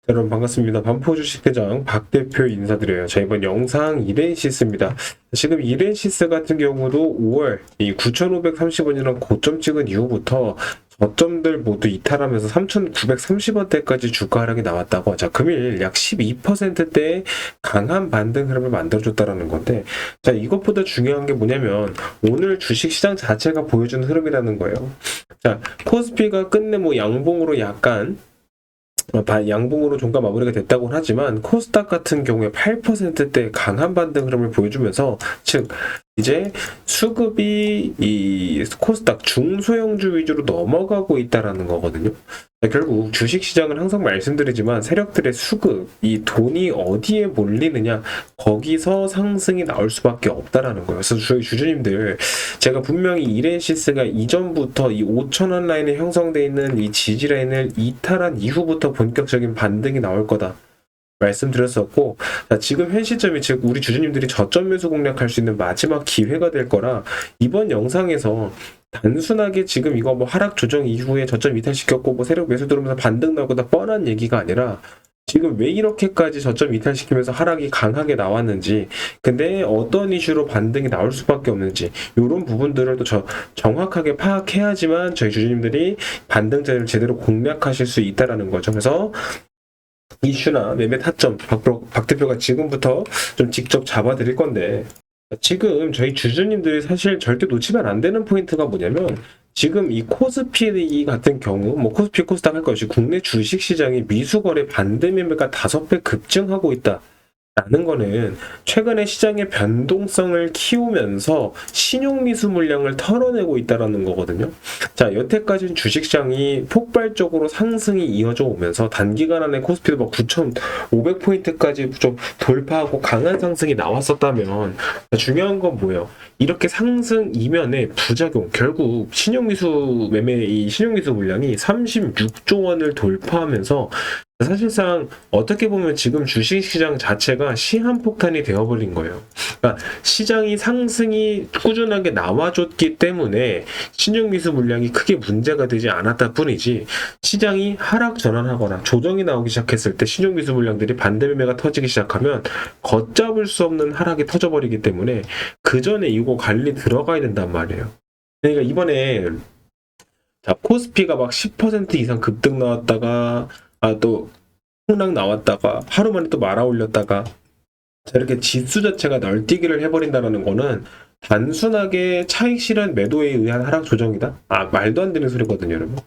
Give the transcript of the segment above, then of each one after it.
여러분 반갑습니다. 반포 주식회장 박 대표 인사드려요. 자, 이번 영상 이렌시스입니다. 지금 이렌시스 같은 경우도 5월 이 9,530원이라는 고점 찍은 이후부터 저점들 모두 이탈하면서 3,930원대까지 주가 하락이 나왔다고. 자, 금일 약 12%대의 강한 반등 흐름을 만들어줬다라는 건데, 자, 이것보다 중요한 게 뭐냐면 오늘 주식 시장 자체가 보여주는 흐름이라는 거예요. 자, 코스피가 끝내 뭐 양봉으로 약간 양봉으로 종가 마무리가 됐다고 하지만 코스닥 같은 경우에 8%대 강한 반등 흐름을 보여주면서, 즉 이제 수급이 이 코스닥 중소형주 위주로 넘어가고 있다라는 거거든요. 결국 주식시장은 항상 말씀드리지만 세력들의 수급, 이 돈이 어디에 몰리느냐, 거기서 상승이 나올 수밖에 없다라는 거예요. 그래서 저희 주주님들, 제가 분명히 이렌시스가 이전부터 이 5,000원 라인에 형성되어 있는 이 지지 라인을 이탈한 이후부터 본격적인 반등이 나올 거다 말씀드렸었고, 자, 지금 현 시점이, 즉 우리 주주님들이 저점 매수 공략할 수 있는 마지막 기회가 될 거라, 이번 영상에서 단순하게 지금 이거 뭐 하락 조정 이후에 저점 이탈시켰고 뭐 세력 매수 들어오면서 반등 나오고다 뻔한 얘기가 아니라, 지금 왜 이렇게까지 저점 이탈시키면서 하락이 강하게 나왔는지, 근데 어떤 이슈로 반등이 나올 수밖에 없는지, 이런 부분들을 또 정확하게 파악해야지만 저희 주주님들이 반등자를 제대로 공략하실 수 있다라는 거죠. 그래서 이슈나 매매 타점 박 대표가 지금부터 좀 직접 잡아드릴 건데, 지금 저희 주주님들이 사실 절대 놓치면 안 되는 포인트가 뭐냐면, 지금 이 코스피 같은 경우, 뭐 코스피 코스닥 할 것이 국내 주식시장이 미수거래 반대 매매가 5배 급증하고 있다 라는 거는 최근에 시장의 변동성을 키우면서 신용미수 물량을 털어내고 있다라는 거거든요. 자, 여태까지는 주식시장이 폭발적으로 상승이 이어져 오면서 단기간 안에 코스피도 막 9,500포인트까지 좀 돌파하고 강한 상승이 나왔었다면, 중요한 건 뭐예요? 이렇게 상승 이면에 부작용, 결국 신용미수 매매, 이 신용미수 물량이 36조 원을 돌파하면서 사실상 어떻게 보면 지금 주식시장 자체가 시한폭탄이 되어버린 거예요. 그러니까 시장이 상승이 꾸준하게 나와줬기 때문에 신용미수 물량이 크게 문제가 되지 않았다 뿐이지, 시장이 하락 전환하거나 조정이 나오기 시작했을 때 신용미수 물량들이 반대 매매가 터지기 시작하면 걷잡을 수 없는 하락이 터져버리기 때문에 그 전에 이거 관리 들어가야 된단 말이에요. 그러니까 이번에 코스피가 막 10% 이상 급등 나왔다가 또 폭락 나왔다가 하루 만에 또 말아 올렸다가, 이렇게 지수 자체가 널뛰기를 해버린다는 거는 단순하게 차익 실현 매도에 의한 하락 조정이다? 말도 안 되는 소리거든요, 여러분.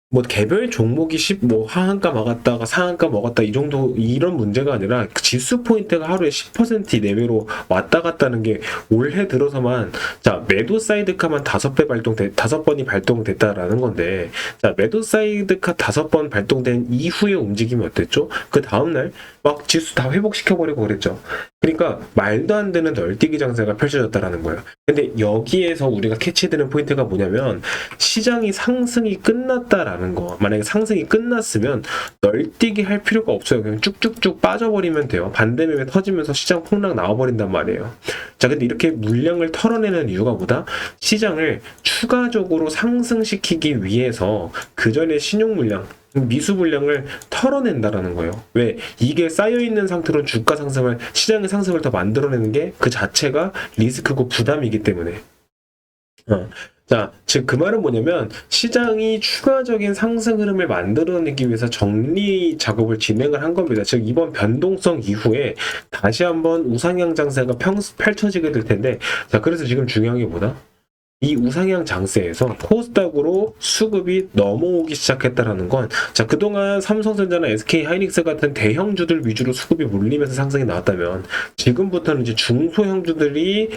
뭐 개별 종목이 뭐 하한가 먹었다가 상한가 먹었다 이 정도, 이런 문제가 아니라 지수 포인트가 하루에 10% 내외로 왔다 갔다는 게 올해 들어서만, 자, 매도 사이드카만 5번이 발동됐다라는 건데, 자, 매도 사이드카 5번 발동된 이후의 움직임이 어땠죠? 그 다음날 막 지수 다 회복시켜버리고 그랬죠. 그러니까 말도 안 되는 널뛰기 장세가 펼쳐졌다라는 거예요. 근데 여기에서 우리가 캐치되는 포인트가 뭐냐면, 시장이 상승이 끝났다라는 거. 만약에 상승이 끝났으면 널뛰기 할 필요가 없어요. 그냥 쭉쭉쭉 빠져버리면 돼요. 반대 매매 터지면서 시장 폭락 나와버린단 말이에요. 자, 근데 이렇게 물량을 털어내는 이유가 뭐다? 시장을 추가적으로 상승시키기 위해서 그 전에 신용 물량, 미수 물량을 털어낸다라는 거예요. 왜? 이게 쌓여있는 상태로 주가 상승을, 시장의 상승을 더 만들어내는 게 그 자체가 리스크고 부담이기 때문에. 자, 즉 그 말은 뭐냐면, 시장이 추가적인 상승 흐름을 만들어내기 위해서 정리 작업을 진행을 한 겁니다. 즉 이번 변동성 이후에 다시 한번 우상향 장세가 펼쳐지게 될 텐데, 자, 그래서 지금 중요한 게 뭐다? 이 우상향 장세에서 코스닥으로 수급이 넘어오기 시작했다라는 건, 자, 그동안 삼성전자나 SK하이닉스 같은 대형주들 위주로 수급이 몰리면서 상승이 나왔다면, 지금부터는 이제 중소형주들이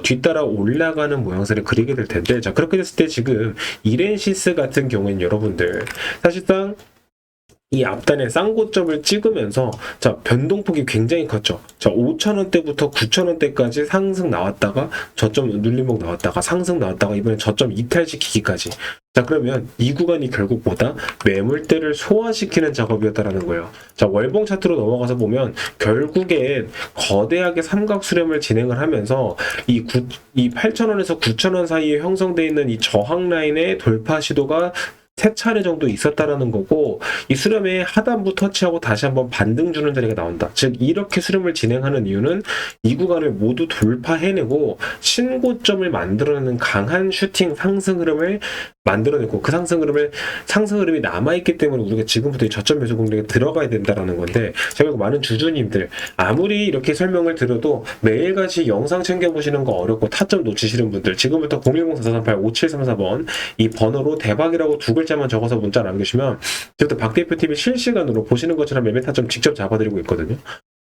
뒤따라 올라가는 모양새를 그리게 될 텐데, 자, 그렇게 됐을 때 지금 이렌시스 같은 경우에는 여러분들 사실상 이 앞단에 쌍고점을 찍으면서, 자, 변동폭이 굉장히 컸죠. 자, 5,000원대부터 9,000원대까지 상승 나왔다가 저점 눌림목 나왔다가 상승 나왔다가 이번에 저점 이탈시키기까지. 자, 그러면 이 구간이 결국 뭐다? 매물대를 소화시키는 작업이었다라는 거예요. 자, 월봉 차트로 넘어가서 보면 결국엔 거대하게 삼각 수렴을 진행을 하면서 이 8,000원에서 9,000원 사이에 형성되어 있는 이 저항 라인의 돌파 시도가 세 차례 정도 있었다라는 거고, 이 수렴에 하단부 터치하고 다시 한번 반등 주는 자리가 나온다. 즉 이렇게 수렴을 진행하는 이유는 이 구간을 모두 돌파해내고 신고점을 만들어내는 강한 슈팅 상승 흐름을 만들어내고, 그 상승 흐름이 남아있기 때문에 우리가 지금부터 이 저점 매수 공략에 들어가야 된다라는 건데, 제가 많은 주주님들 아무리 이렇게 설명을 드려도 매일같이 영상 챙겨보시는 거 어렵고 타점 놓치시는 분들, 지금부터 010-4438-5734번 이 번호로 대박이라고 두 글자만 적어서 문자 남겨주시면 지금부터 박 대표팀이 실시간으로 보시는 것처럼 매매 타점 직접 잡아드리고 있거든요.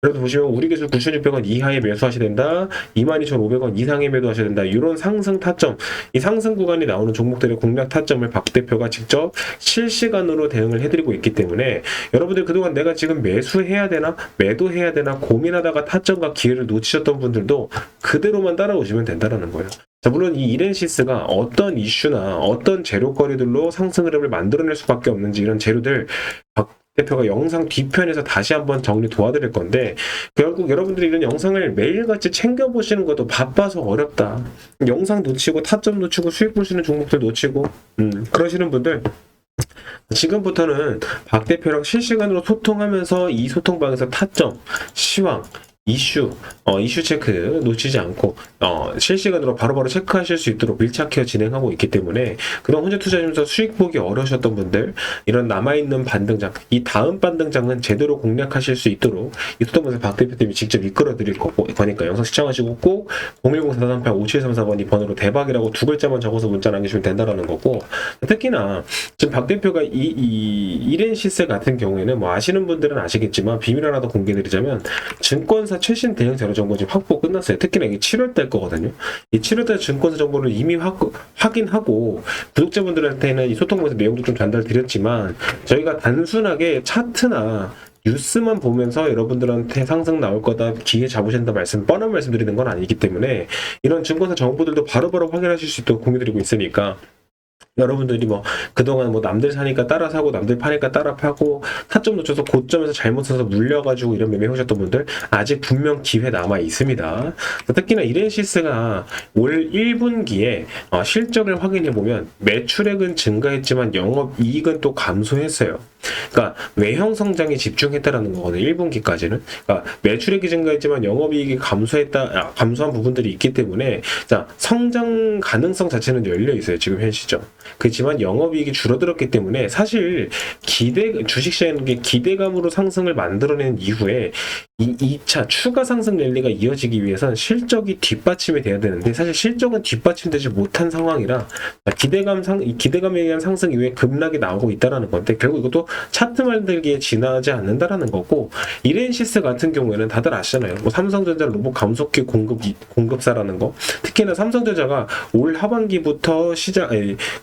그래도 보시면 우리 기술 9,600원 이하에 매수하셔야 된다, 22,500원 이상에 매도하셔야 된다, 이런 상승 타점, 이 상승 구간이 나오는 종목들의 공략 타점을 박 대표가 직접 실시간으로 대응을 해드리고 있기 때문에 여러분들 그동안 내가 지금 매수해야 되나 매도해야 되나 고민하다가 타점과 기회를 놓치셨던 분들도 그대로만 따라오시면 된다는 거예요. 자, 물론 이 이렌시스가 어떤 이슈나 어떤 재료거리들로 상승 흐름을 만들어낼 수밖에 없는지, 이런 재료들 박 대표가 영상 뒤편에서 다시 한번 정리 도와드릴 건데, 결국 여러분들이 이런 영상을 매일같이 챙겨보시는 것도 바빠서 어렵다, 영상 놓치고 타점 놓치고 수익 보시는 종목들 놓치고 그러시는 분들, 지금부터는 박 대표랑 실시간으로 소통하면서 이 소통방에서 타점, 시황, 이슈 체크 놓치지 않고 실시간으로 바로바로 체크하실 수 있도록 밀착 케어 진행하고 있기 때문에, 그동안 혼자 투자하시면서 수익 보기 어려우셨던 분들, 이런 남아있는 반등장, 이 다음 반등장은 제대로 공략하실 수 있도록 이 소통방에서 박 대표님이 직접 이끌어 드릴 거니까 영상 시청하시고 꼭 010-4438-5734번 이 번호로 대박이라고 두 글자만 적어서 문자 남기시면 된다라는 거고, 특히나 지금 박 대표가 이 이렌시스 같은 경우에는 뭐 아시는 분들은 아시겠지만 비밀 하나 더 공개드리자면, 증권사 최신 대응 자료 정보 지금 확보 끝났어요. 특히나 이게 7월달 거거든요. 이 7월달 증권사 정보를 이미 확인하고 구독자분들한테는 이 소통방에서 내용도 좀 전달드렸지만, 저희가 단순하게 차트나 뉴스만 보면서 여러분들한테 상승 나올 거다, 기회 잡으신다 뻔한 말씀 드리는 건 아니기 때문에, 이런 증권사 정보들도 바로바로 확인하실 수 있도록 공유드리고 있으니까, 여러분들이 뭐 그동안 뭐 남들 사니까 따라 사고 남들 파니까 따라 파고 타점 놓쳐서 고점에서 잘못 사서 물려가지고 이런 매매 하셨던 분들, 아직 분명 기회 남아 있습니다. 특히나 이렌시스가 올 1분기에 실적을 확인해 보면 매출액은 증가했지만 영업이익은 또 감소했어요. 그러니까 외형 성장에 집중했다라는 거거든요. 1분기까지는. 그러니까 매출액이 증가했지만 영업이익이 감소한 부분들이 있기 때문에, 자, 성장 가능성 자체는 열려 있어요. 지금 현 시점. 그렇지만 영업이익이 줄어들었기 때문에, 사실 주식시장이라는 게 기대감으로 상승을 만들어낸 이후에 이 2차 추가 상승 랠리가 이어지기 위해선 실적이 뒷받침이 돼야 되는데, 사실 실적은 뒷받침되지 못한 상황이라 기대감에 의한 상승 이후에 급락이 나오고 있다는 건데, 결국 이것도 차트 만들기에 지나지 않는다라는 거고, 이렌시스 같은 경우에는 다들 아시잖아요. 뭐 삼성전자 로봇 감속기 공급사라는 거. 특히나 삼성전자가 올 하반기부터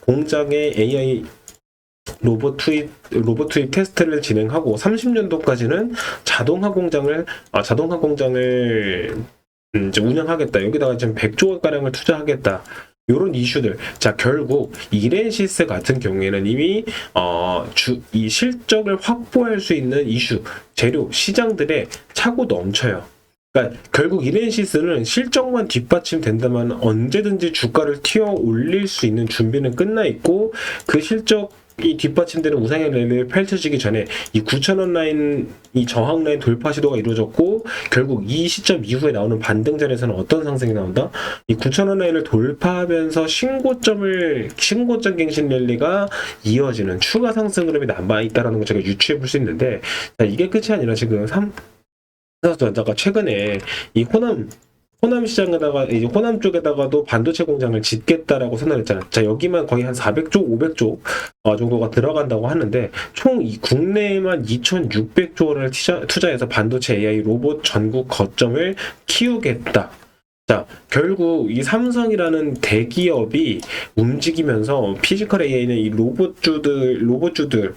공장에 AI 로봇 투입 테스트를 진행하고 30년도까지는 자동화 공장을 이제 운영하겠다. 여기다가 지금 100조 원 가량을 투자하겠다. 요런 이슈들. 자, 결국 이렌시스 같은 경우에는 이미 이 실적을 확보할 수 있는 이슈, 재료, 시장들에 차고 넘쳐요. 그러니까 결국 이렌시스는 실적만 뒷받침된다면 언제든지 주가를 튀어 올릴 수 있는 준비는 끝나 있고, 그 실적이 뒷받침되는 우상향 랠리를 펼쳐지기 전에 이 9,000원 라인, 이 저항 라인 돌파 시도가 이루어졌고, 결국 이 시점 이후에 나오는 반등전에서는 어떤 상승이 나온다? 이 9,000원 라인을 돌파하면서 신고점 갱신 랠리가 이어지는 추가 상승 흐름이 남아있다는 걸 제가 유추해 볼 수 있는데, 자, 이게 끝이 아니라 지금 삼성전자가 최근에 이 호남 시장에다가, 이제 호남 쪽에다가도 반도체 공장을 짓겠다라고 선언했잖아요. 자, 여기만 거의 한 400조, 500조 정도가 들어간다고 하는데, 총 이 국내에만 2,600조 원을 투자해서 반도체 AI 로봇 전국 거점을 키우겠다. 자, 결국 이 삼성이라는 대기업이 움직이면서 피지컬 AI는 이 로봇주들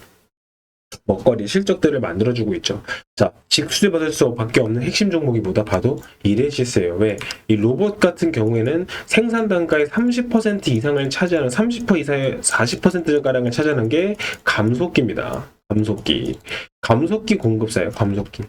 먹거리 실적들을 만들어주고 있죠. 자, 직수제 받을 수밖에 없는 핵심 종목이 뭐다 봐도 이렌시스예요. 왜? 이 로봇 같은 경우에는 생산 단가의 30% 이상을 차지하는, 30% 이상의 40% 가량을 차지하는 게 감속기입니다. 감속기 공급사예요. 감속기.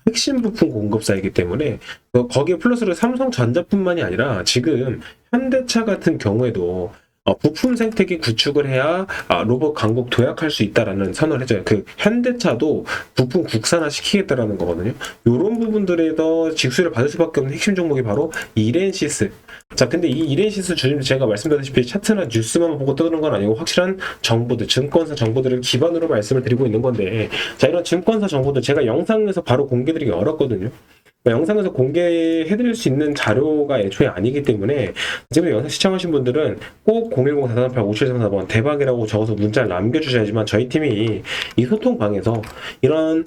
핵심 부품 공급사이기 때문에, 거기에 플러스로 삼성전자뿐만이 아니라 지금 현대차 같은 경우에도 부품 생태계 구축을 해야 로봇 강국 도약할 수 있다라는 선언을 해줘요. 그 현대차도 부품 국산화 시키겠다라는 거거든요. 이런 부분들에서 직수를 받을 수밖에 없는 핵심 종목이 바로 이렌시스. 자, 근데 이 이렌시스 주님 제가 말씀드렸다시피 차트나 뉴스만 보고 떠드는 건 아니고 확실한 정보들, 증권사 정보들을 기반으로 말씀을 드리고 있는 건데, 자, 이런 증권사 정보들 제가 영상에서 바로 공개드리기 어렵거든요. 영상에서 공개해드릴 수 있는 자료가 애초에 아니기 때문에 지금 영상 시청하신 분들은 꼭 010-438-5734번 대박이라고 적어서 문자를 남겨주셔야지만 저희 팀이 이 소통방에서 이런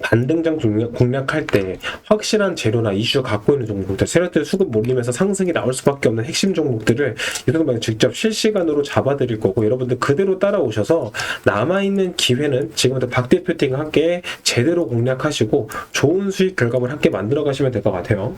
반등장 공략할 때 확실한 재료나 이슈 갖고 있는 종목들, 세력들 수급 몰리면서 상승이 나올 수밖에 없는 핵심 종목들을 이 소통방에 직접 실시간으로 잡아드릴 거고, 여러분들 그대로 따라오셔서 남아있는 기회는 지금부터 박 대표팀과 함께 제대로 공략하시고 좋은 수익 결과물 함께 만들어 가시면 될 것 같아요.